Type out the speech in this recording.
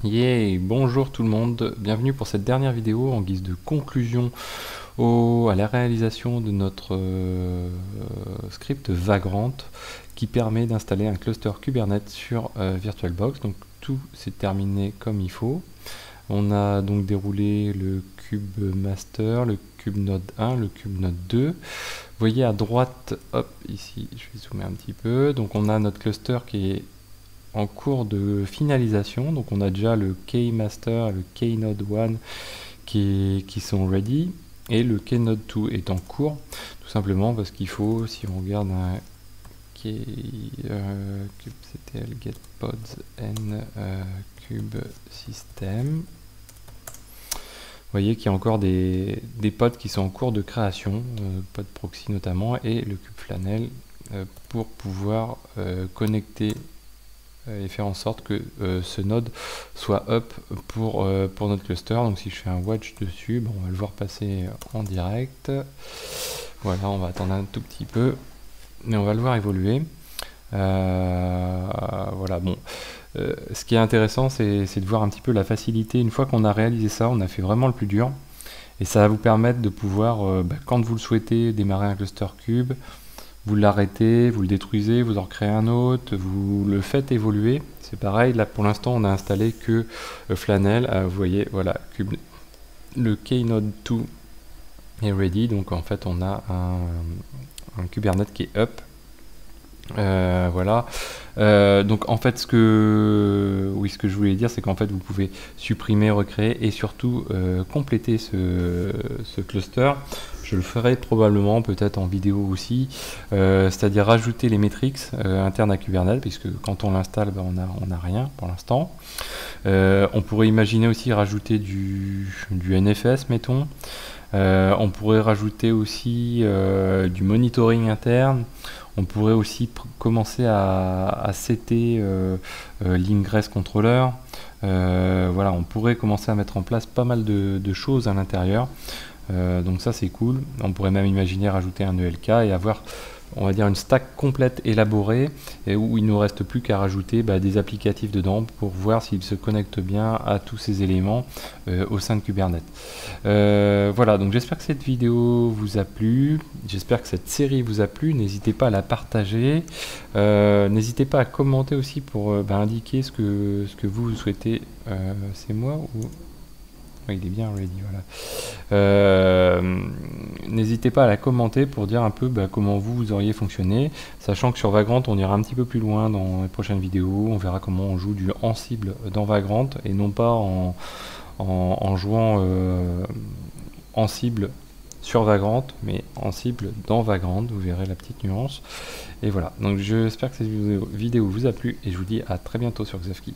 Yeah, bonjour tout le monde, bienvenue pour cette dernière vidéo en guise de conclusion à la réalisation de notre script Vagrant qui permet d'installer un cluster Kubernetes sur VirtualBox. Donc tout s'est terminé comme il faut. On a donc déroulé le cube master, le cube node 1, le cube node 2. Vous voyez à droite, hop, ici, je vais zoomer un petit peu. Donc on a notre cluster qui est en cours de finalisation. Donc on a déjà le K-Master et le K-Node 1 qui sont ready. Et le K-Node 2 est en cours. Tout simplement parce qu'il faut, si on regarde un kubectl get pods n cube system, vous voyez qu'il y a encore des pods qui sont en cours de création, pod proxy notamment, et le kubeflanel pour pouvoir connecter et faire en sorte que ce node soit up pour notre cluster. Donc si je fais un watch dessus, bon, on va le voir passer en direct. Voilà, on va attendre un tout petit peu, mais on va le voir évoluer. Voilà, bon. Ce qui est intéressant, c'est de voir un petit peu la facilité. Une fois qu'on a réalisé ça, on a fait vraiment le plus dur. Et ça va vous permettre de pouvoir, quand vous le souhaitez, démarrer un cluster cube. Vous l'arrêtez, vous le détruisez, vous en recréez un autre, vous le faites évoluer. C'est pareil, là pour l'instant on a installé que Flanel. Vous voyez, voilà, le K-Node 2 est ready. Donc en fait on a un Kubernetes qui est up. Voilà. Donc en fait ce que je voulais dire, c'est qu'en fait vous pouvez supprimer, recréer et surtout compléter ce cluster. Je le ferai probablement peut-être en vidéo aussi, c'est-à-dire rajouter les métriques internes à Kubernetes, puisque quand on l'installe, ben, on a rien pour l'instant. On pourrait imaginer aussi rajouter du NFS, mettons. On pourrait rajouter aussi du monitoring interne. On pourrait aussi commencer à setter l'ingress controller. Voilà, on pourrait commencer à mettre en place pas mal de choses à l'intérieur. Donc ça c'est cool. On pourrait même imaginer rajouter un ELK et avoir, on va dire, une stack complète élaborée et où il ne nous reste plus qu'à rajouter des applicatifs dedans pour voir s'ils se connectent bien à tous ces éléments au sein de Kubernetes. Voilà, donc j'espère que cette vidéo vous a plu, j'espère que cette série vous a plu. N'hésitez pas à la partager, n'hésitez pas à commenter aussi pour indiquer ce que vous souhaitez. C'est moi ou... Oui, il est bien ready, voilà. N'hésitez pas à la commenter pour dire un peu comment vous auriez fonctionné, sachant que sur Vagrant on ira un petit peu plus loin dans les prochaines vidéos. On verra comment on joue du Ansible dans Vagrant et non pas en jouant Ansible sur Vagrant, mais Ansible dans Vagrant. Vous verrez la petite nuance. Et voilà, donc j'espère que cette vidéo vous a plu et je vous dis à très bientôt sur Xavki.